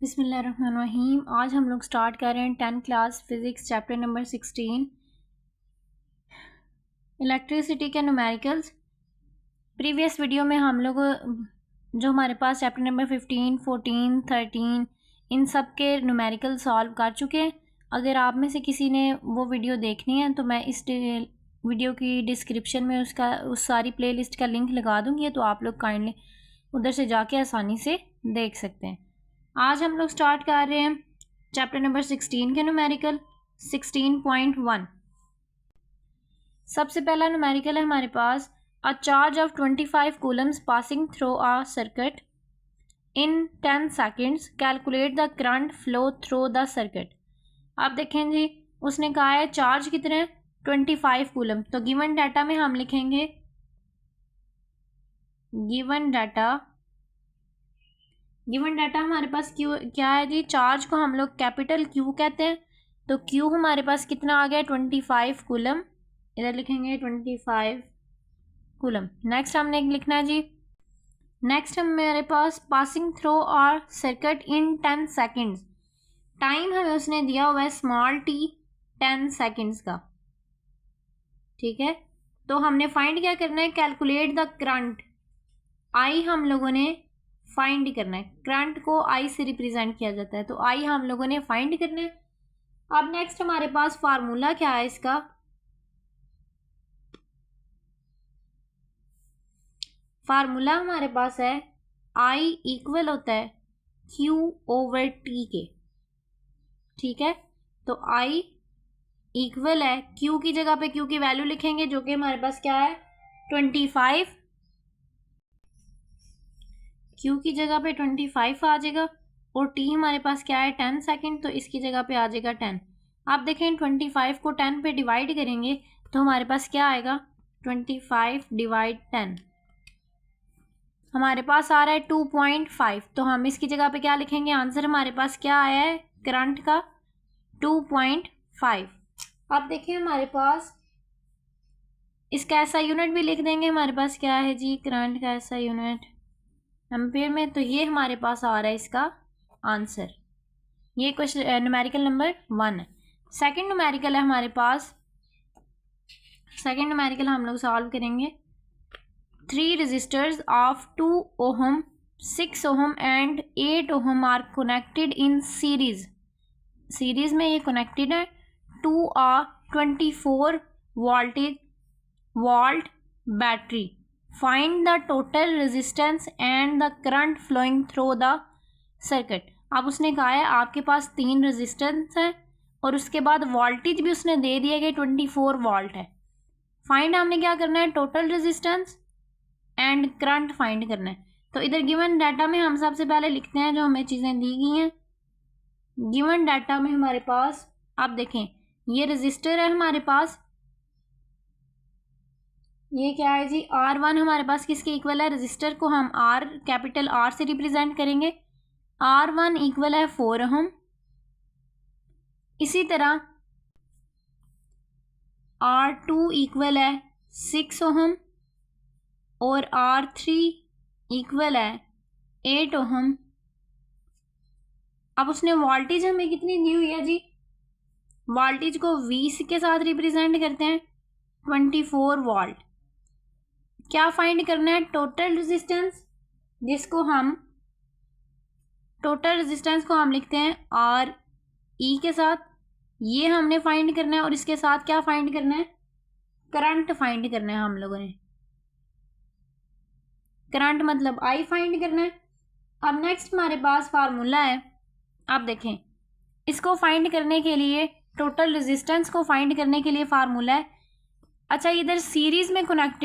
बिस्मिल्लाहिर्रहमानिर्रहीम। आज हम लोग स्टार्ट कर रहे हैं 10th class physics chapter number 16 electricity के न्यूमेरिकल्स। प्रीवियस वीडियो में हम लोग जो हमारे पास चैप्टर नंबर 15, 14, 13 इन सब के न्यूमेरिकल सॉल्व कर चुके हैं। अगर आप में से किसी ने वो वीडियो देखनी है तो मैं इस वीडियो की डिस्क्रिप्शन में उस सारी प्लेलिस्ट का लिंक लगा दूँगी, तो आप लोग काइंडली उधर से जाके आसानी से देख सकते हैं। आज हम लोग स्टार्ट कर रहे हैं चैप्टर नंबर 16 के न्यूमेरिकल 16.1। सबसे पहला न्यूमेरिकल है हमारे पास, a charge of 25 coulombs passing through a circuit in 10 seconds, calculate the current flow through the circuit. आप देखें जी, उसने कहा है चार्ज कितने हैं 25 कूलम। तो गिवन डाटा में हम लिखेंगे गिवन डाटा हमारे पास क्यू क्या है जी, चार्ज को हम लोग कैपिटल क्यू कहते हैं। तो क्यू हमारे पास कितना आ गया 25 कूलम, इधर लिखेंगे 25 कूलम। नेक्स्ट हमने लिखना है जी, नेक्स्ट हमारे पास passing through our circuit in 10 seconds. Time हमें उसने दिया हुआ है स्मॉल टी 10 सेकेंड्स का, ठीक है। तो हमने फाइंड क्या करना है, कैलकुलेट द करंट। आई हम लोगों ने फाइंड करना है, करंट को आई से रिप्रेजेंट किया जाता है, तो आई हम लोगों ने फाइंड करना है। अब नेक्स्ट हमारे पास फार्मूला क्या है इसका, फार्मूला हमारे पास है आई इक्वल होता है क्यू ओवर टी के, ठीक है। तो आई इक्वल है क्यू की जगह पे क्यू की वैल्यू लिखेंगे जो कि हमारे पास क्या है 25, क्यू की जगह पे 25 आ जाएगा, और टी हमारे पास क्या है 10 सेकेंड, तो इसकी जगह पे आ जाएगा 10। आप देखें 25 को 10 पे डिवाइड करेंगे तो हमारे पास क्या आएगा 25 डिवाइड 10, हमारे पास आ रहा है 2.5। तो हम इसकी जगह पे क्या लिखेंगे, आंसर हमारे पास क्या आया है करंट का 2.5। अब देखिए हमारे पास इसका ऐसा यूनिट भी लिख देंगे, हमारे पास क्या है जी करंट का ऐसा यूनिट एम्पीयर में। तो ये हमारे पास आ रहा है इसका आंसर। ये क्वेश्चन न्यूमेरिकल नंबर 1 है। सेकंड न्यूमेरिकल है हमारे पास, सेकंड न्यूमेरिकल हम लोग सॉल्व करेंगे। 3 resistors of 2 ohm, 6 ohm and 8 ohm are connected in series। Series में ये कनेक्टेड है to a 24 volt battery. Find the total resistance and the current flowing through the circuit. अब उसने कहा है आपके पास 3 रेजिस्टेंस है और उसके बाद वोल्टेज भी उसने दे दिया कि 24 वोल्ट है। फाइंड हमने क्या करना है total resistance and current find करना है। तो इधर गिवन डाटा में हम सबसे पहले लिखते हैं जो हमें चीज़ें दी गई हैं। गिवन डाटा में हमारे पास आप देखें ये रजिस्टर है हमारे पास, ये क्या है जी R1 हमारे पास किसके इक्वल है, रजिस्टर को हम R कैपिटल R से रिप्रेजेंट करेंगे। R1 इक्वल है 4 ओम। इसी तरह R2 इक्वल है 6 ओम और R3 इक्वल है 8 ओम। अब उसने वोल्टेज हमें कितनी दी हुई है जी, वोल्टेज को V के साथ रिप्रेजेंट करते हैं 24 वोल्ट। क्या फाइंड करना है टोटल रेजिस्टेंस, जिसको हम टोटल रेजिस्टेंस को हम लिखते हैं आर ई के साथ, ये हमने फाइंड करना है। और इसके साथ क्या फाइंड करना है करंट फाइंड करना है, हम लोगों ने करंट मतलब आई फाइंड करना है। अब नेक्स्ट हमारे पास फार्मूला है, आप देखें इसको फाइंड करने के लिए टोटल रेजिस्टेंस को फाइंड करने के लिए फार्मूला है। अच्छा इधर सीरीज में कनेक्ट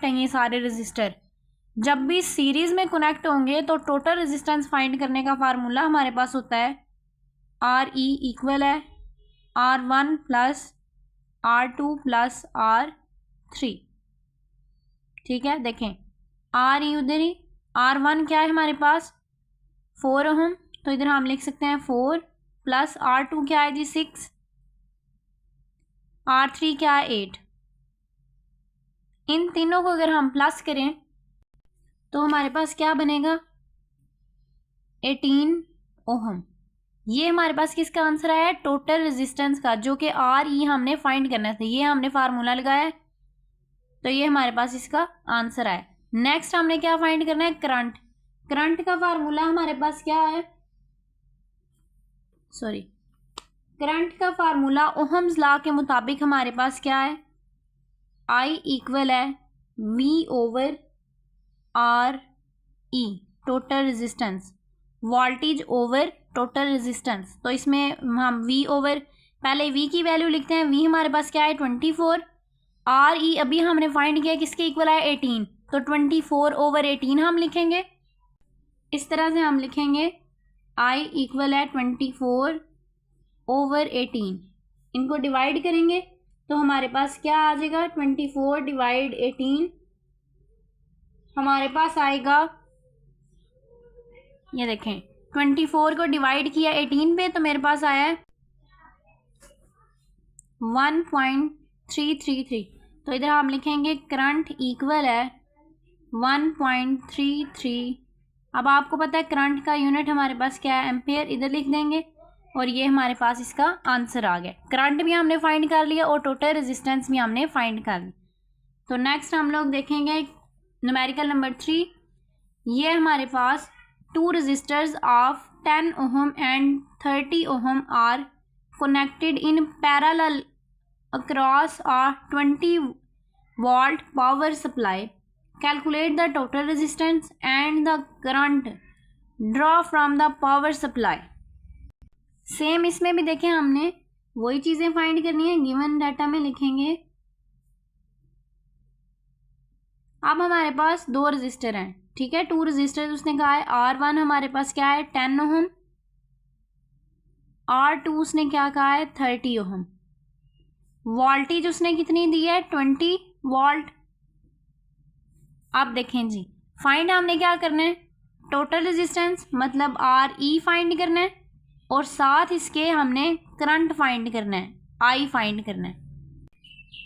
है ये सारे रेजिस्टर, जब भी सीरीज में कनेक्ट होंगे तो टोटल रेजिस्टेंस फाइंड करने का फार्मूला हमारे पास होता है आर ई इक्वल है R1 plus R2 plus R3, ठीक है। देखें आर ई उधर ही, R1 क्या है हमारे पास 4 ओम, तो इधर हम लिख सकते हैं 4 प्लस R2 क्या है जी 6, R3 क्या है 8। इन तीनों को अगर हम प्लस करें तो हमारे पास क्या बनेगा 18 ओहम। ये हमारे पास किसका आंसर आया है? टोटल रेजिस्टेंस का, जो कि आर ई हमने फाइंड करना था। ये हमने फार्मूला लगाया है, तो ये हमारे पास इसका आंसर आया। नेक्स्ट हमने क्या फाइंड करना है? करंट। करंट का फार्मूला हमारे पास क्या है? सॉरी, करंट का फार्मूला ओहम्स लॉ के मुताबिक हमारे पास क्या है? आई इक्वल है V over R E, total resistance, voltage over total resistance. तो इसमें हम वी ओवर, पहले वी की वैल्यू लिखते हैं। वी हमारे पास क्या है? 24। आर ई अभी हमने फाइंड किया किसके इक्वल है? 18। तो 24 ओवर 18 हम लिखेंगे। इस तरह से हम लिखेंगे आई इक्वल है 24 ओवर 18। इनको डिवाइड करेंगे तो हमारे पास क्या आ जाएगा? 24 डिवाइड 18 हमारे पास आएगा, ये देखें 24 को डिवाइड किया 18 पे तो मेरे पास आया है 1.333। तो इधर हम लिखेंगे करंट इक्वल है 1.33। अब आपको पता है करंट का यूनिट हमारे पास क्या है? एम्पेयर। इधर लिख देंगे और ये हमारे पास इसका आंसर आ गया। करंट भी हमने फाइंड कर लिया और टोटल रेजिस्टेंस भी हमने फाइंड कर ली। तो नेक्स्ट हम लोग देखेंगे न्यूमेरिकल नंबर 3। ये हमारे पास two resistors of 10 ohm and 30 ohm are connected in parallel across a 20 volt power supply. Calculate the total resistance and the current draw from the power supply. Same इसमें भी देखें, हमने वही चीज़ें फाइंड करनी है। गिवन डाटा में लिखेंगे। अब हमारे पास दो रजिस्टर हैं, ठीक है, टू रजिस्टर उसने कहा है। R1 हमारे पास क्या है? 10 ओहम। R2 उसने क्या कहा है? 30 ओहम। वोल्टेज उसने कितनी दी है? 20 वोल्ट। अब देखें जी, फाइंड हमने क्या करना है? टोटल रेजिस्टेंस मतलब आर ई फाइंड करना है और साथ इसके हमने करंट फाइंड करना है, आई फाइंड करना है।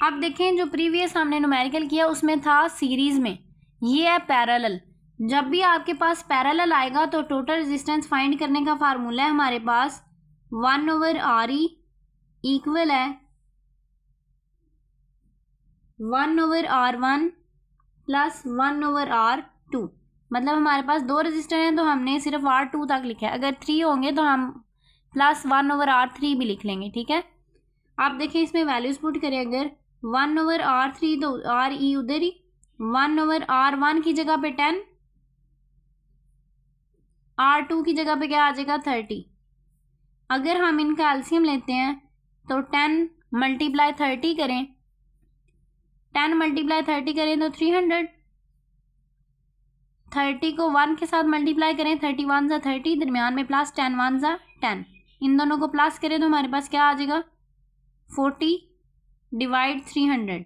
अब देखें, जो प्रीवियस हमने न्यूमेरिकल किया उसमें था सीरीज में, ये है पैरेलल। जब भी आपके पास पैरेलल आएगा तो टोटल रेजिस्टेंस फाइंड करने का फार्मूला है हमारे पास 1 ओवर आर ई इक्वल है 1 over R1 plus 1 over R2। मतलब हमारे पास दो रजिस्टर हैं तो हमने सिर्फ R2 तक लिखा है। अगर 3 होंगे तो हम प्लस 1 ओवर R3 भी लिख लेंगे, ठीक है। आप देखें इसमें वैल्यूज पुट करें, अगर 1 ओवर R3 तो आर ई उधर ही, 1 ओवर R1 की जगह पे 10, R2 की जगह पे क्या आ जाएगा? 30। अगर हम इनका एलसीएम लेते हैं तो 10 मल्टीप्लाई 30 करें, 10 मल्टीप्लाई 30 करें तो 300। 30 को 1 के साथ मल्टीप्लाई करें, 31 ज़ा 30, दरमियान में प्लस 10 1 ज़ा 10, इन दोनों को प्लस करें तो हमारे पास क्या आ जाएगा? 40 डिवाइड 300।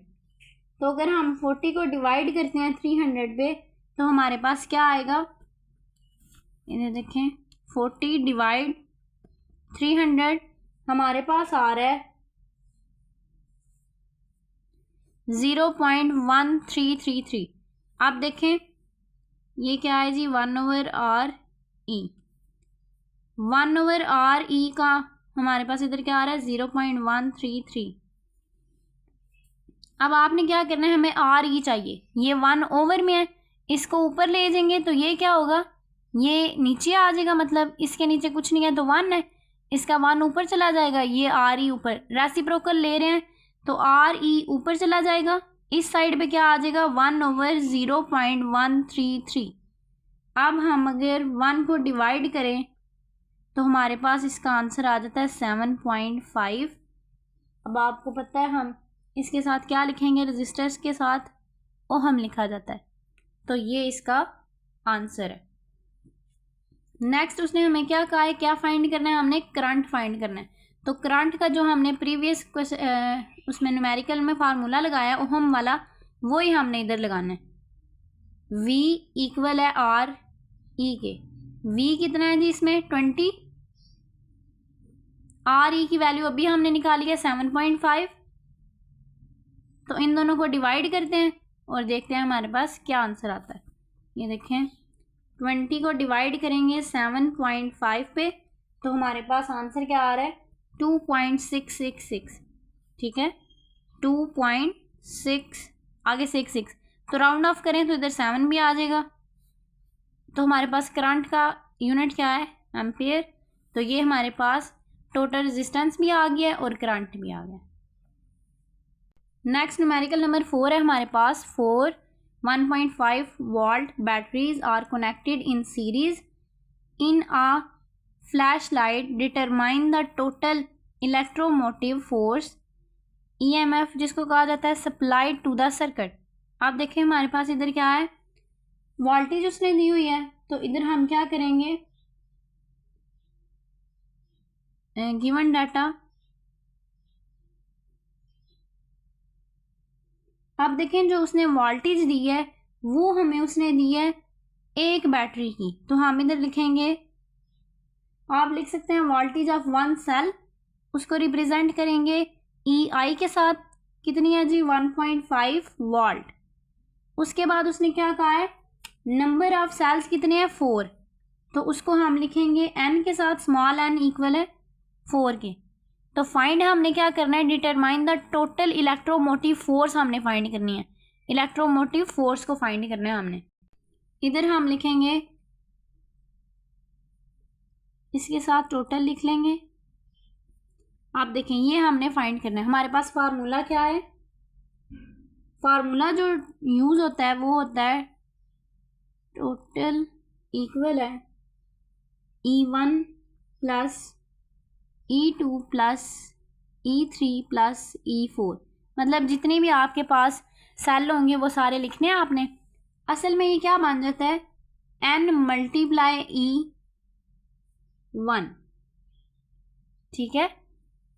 तो अगर हम 40 को डिवाइड करते हैं 300 पे तो हमारे पास क्या आएगा? इधर देखें, 40 डिवाइड 300 हमारे पास आ रहा है 0.1333। आप देखें ये क्या है जी? 1 ओवर आर ई। 1 ओवर आर ई का हमारे पास इधर क्या आ रहा है? 0.133। अब आपने क्या करना है? हमें आर ई चाहिए, ये 1 ओवर में है, इसको ऊपर ले जाएंगे तो ये क्या होगा? ये नीचे आ जाएगा, मतलब इसके नीचे कुछ नहीं है तो 1 है, इसका 1 ऊपर चला जाएगा, ये आर ई ऊपर। रेसिप्रोकल ले रहे हैं तो आर ई ऊपर चला जाएगा, इस साइड पे क्या आ जाएगा? 1 ओवर 0.133। अब हम अगर 1 को डिवाइड करें तो हमारे पास इसका आंसर आ जाता है 7.5। अब आपको पता है हम इसके साथ क्या लिखेंगे? रजिस्टर्स के साथ ओहम लिखा जाता है, तो ये इसका आंसर है। नेक्स्ट उसने हमें क्या कहा है? क्या फाइंड करना है? हमने करंट फाइंड करना है। तो करंट का जो हमने प्रीवियस उसमें न्यूमेरिकल में फार्मूला लगाया ओहम वाला, वो ही हमने इधर लगाना है। V इक्वल है आर ई के। V कितना है जी इसमें? 20। आर ई की वैल्यू अभी हमने निकाली है 7.5। तो इन दोनों को डिवाइड करते हैं और देखते हैं हमारे पास क्या आंसर आता है। ये देखें, 20 को डिवाइड करेंगे 7.5 पे तो हमारे पास आंसर क्या आ रहा है 2.666, ठीक है 2.6 आगे 66, तो राउंड ऑफ करें तो इधर 7 भी आ जाएगा। तो हमारे पास करंट का यूनिट क्या है एम्पियर, तो ये हमारे पास टोटल रेजिस्टेंस भी आ गया और करंट भी आ गया। नेक्स्ट न्यूमेरिकल नंबर 4 है हमारे पास 4 1.5 volt batteries are connected in series in a flashlight, determine the total electromotive force EMF जिसको कहा जाता है सप्लाइड टू द सर्किट। आप देखें हमारे पास इधर क्या है वोल्टेज उसने दी हुई है, तो इधर हम क्या करेंगे गिवन डाटा, आप देखें जो उसने वोल्टेज दी है वो हमें उसने दी है एक बैटरी की, तो हम इधर लिखेंगे आप लिख सकते हैं वोल्टेज ऑफ वन सेल, उसको रिप्रेजेंट करेंगे EI के साथ, कितनी है जी 1.5 वोल्ट। उसके बाद उसने क्या कहा है नंबर ऑफ सेल्स कितने हैं 4, तो उसको हम लिखेंगे n के साथ, स्मॉल n इक्वल है 4 के। तो फाइंड हमने क्या करना है determine the total electromotive force हमने फाइंड करनी है, इलेक्ट्रोमोटिव फोर्स को फाइंड करना है हमने। इधर हम लिखेंगे इसके साथ टोटल लिख लेंगे। आप देखें ये हमने फाइंड करना है। हमारे पास फार्मूला क्या है, फार्मूला जो यूज होता है वो होता है टोटल इक्वल है E1 plus E2 plus E3 plus E4, मतलब जितने भी आपके पास सेल होंगे वो सारे लिखने हैं आपने। असल में ये क्या बन जाता है N मल्टीप्लाई E1, ठीक है।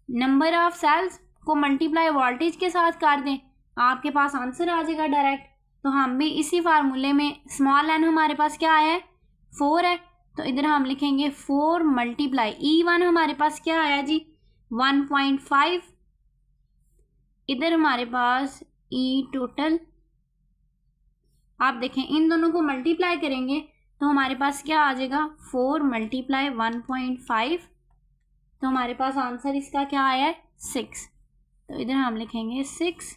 नंबर ऑफ सेल्स को मल्टीप्लाई वोल्टेज के साथ कर दें, आपके पास आंसर आ जाएगा डायरेक्ट। तो हम भी इसी फार्मूले में स्मॉल n हमारे पास क्या आया है 4 है, तो इधर हम लिखेंगे 4 मल्टीप्लाई E1 हमारे पास क्या आया जी 1.5, इधर हमारे पास E टोटल, आप देखें इन दोनों को मल्टीप्लाई करेंगे तो हमारे पास क्या आ जाएगा 4 मल्टीप्लाई 1.5, तो हमारे पास आंसर इसका क्या आया है 6, तो इधर हम लिखेंगे 6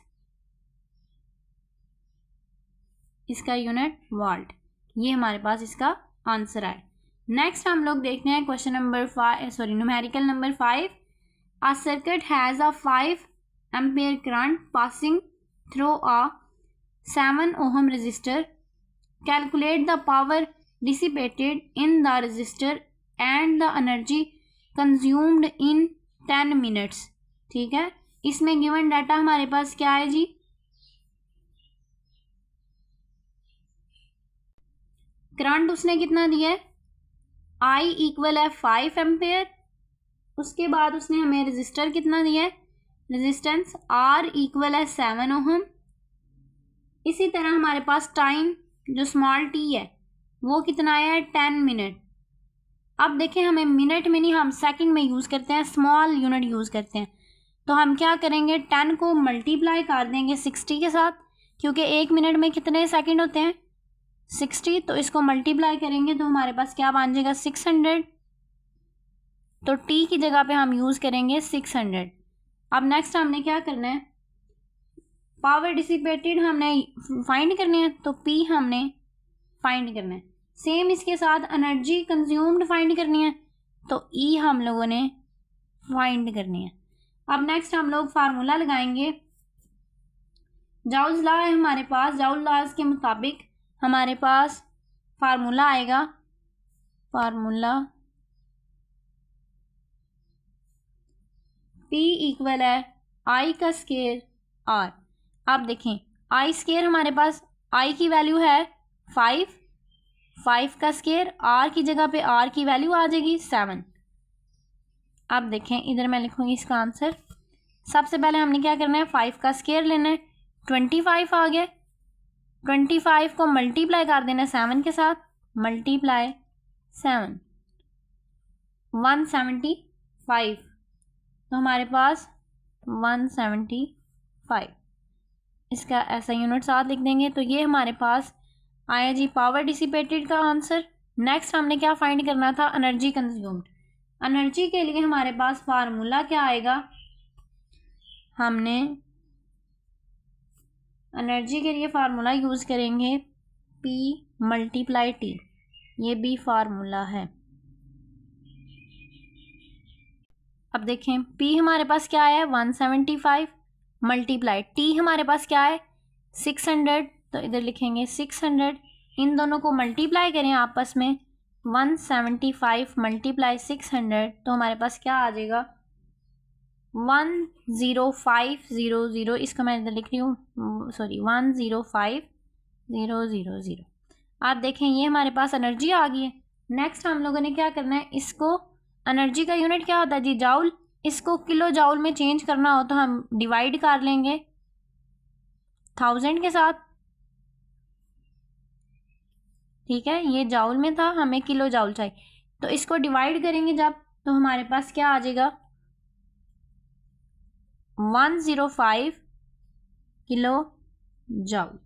इसका यूनिट वोल्ट, ये हमारे पास इसका आंसर आए। नेक्स्ट हम लोग देखते हैं question number 5 numerical number 5। A circuit has a 5 ampere current passing through a 7 ohm register, calculate the power dissipated in the register and the energy consumed in 10 minutes, ठीक है। इसमें गिवन डाटा हमारे पास क्या है जी करंट उसने कितना दिया है I इक्वल है 5 एम्पेयर, उसके बाद उसने हमें रजिस्टर कितना दिया है रेजिस्टेंस R इक्वल है 7 ओहम। इसी तरह हमारे पास टाइम जो स्मॉल t है वो कितना आया है 10 मिनट। अब देखें हमें मिनट में नहीं हम सेकंड में यूज़ करते हैं, स्मॉल यूनिट यूज़ करते हैं, तो हम क्या करेंगे 10 को मल्टीप्लाई कर देंगे 60 के साथ, क्योंकि एक मिनट में कितने सेकंड होते हैं 60, तो इसको मल्टीप्लाई करेंगे तो हमारे पास क्या बन जाएगा 600, तो t की जगह पे हम यूज़ करेंगे 600। अब नेक्स्ट हमने क्या करना है पावर डिसिपेटेड हमने फाइंड करनी है, तो p हमने फाइंड करना है। सेम इसके साथ एनर्जी कंज्यूम्ड फाइंड करनी है, तो E हम लोगों ने फाइंड करनी है। अब नेक्स्ट हम लोग फार्मूला लगाएंगे, जाउल्स लॉ है हमारे पास, जाउल लॉज के मुताबिक हमारे पास फार्मूला आएगा, फार्मूला P इक्वल है I का स्केयर R। आप देखें I स्केयर हमारे पास I की वैल्यू है 5 का स्केयर R की जगह पे R की वैल्यू आ जाएगी 7। आप देखें इधर मैं लिखूंगी इसका आंसर। सबसे पहले हमने क्या करना है 5 का स्केयर लेना है, 25 आ गया, 25 को मल्टीप्लाई कर देना 7 के साथ, मल्टीप्लाई 7 175, तो हमारे पास 175 इसका ऐसा यूनिट साथ लिख देंगे, तो ये हमारे पास आया जी पावर डिसिपेटेड का आंसर। नेक्स्ट हमने क्या फाइंड करना था एनर्जी कंज्यूम्ड, एनर्जी के लिए हमारे पास फार्मूला क्या आएगा, हमने एनर्जी के लिए फार्मूला यूज करेंगे P मल्टीप्लाई T, ये भी फार्मूला है। अब देखें P हमारे पास क्या है 175 मल्टीप्लाई T हमारे पास क्या है 600, तो इधर लिखेंगे 600, इन दोनों को मल्टीप्लाई करें आपस में 175 मल्टीप्लाई 600, तो हमारे पास क्या आ जाएगा 10500, इसको मैं इधर लिख रही हूँ सॉरी 105000। आप देखें ये हमारे पास एनर्जी आ गई है। नेक्स्ट हम लोगों ने क्या करना है, इसको एनर्जी का यूनिट क्या होता है जी जाउल, इसको किलो जाउल में चेंज करना हो तो हम डिवाइड कर लेंगे 1000 के साथ, ठीक है। ये जाउल में था, हमें किलो जाउल चाहिए, तो इसको डिवाइड करेंगे जब, तो हमारे पास क्या आ जाएगा 105 किलो जाउल।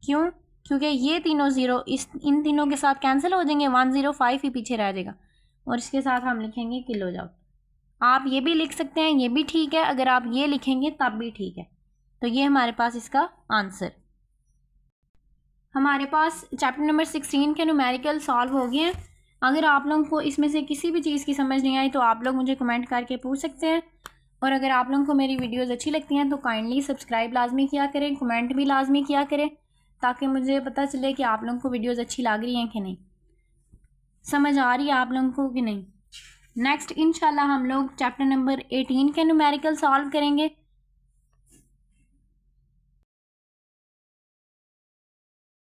क्यों, क्योंकि ये तीनों ज़ीरो इन तीनों के साथ कैंसिल हो जाएंगे, 105 ही पीछे रह जाएगा और इसके साथ हम लिखेंगे किलो जाउल। आप ये भी लिख सकते हैं, ये भी ठीक है, अगर आप ये लिखेंगे तब भी ठीक है। तो ये हमारे पास इसका आंसर। हमारे पास चैप्टर नंबर 16 के न्यूमेरिकल सॉल्व हो गए हैं। अगर आप लोगों को इसमें से किसी भी चीज़ की समझ नहीं आई तो आप लोग मुझे कमेंट करके पूछ सकते हैं, और अगर आप लोगों को मेरी वीडियोस अच्छी लगती हैं तो काइंडली सब्सक्राइब लाजमी किया करें, कमेंट भी लाजमी किया करें, ताकि मुझे पता चले कि आप लोगों को वीडियोस अच्छी लग रही हैं कि नहीं, समझ आ रही है आप लोगों को कि नहीं। नेक्स्ट इंशाल्लाह हम लोग चैप्टर नंबर 18 के न्यूमेरिकल सॉल्व करेंगे।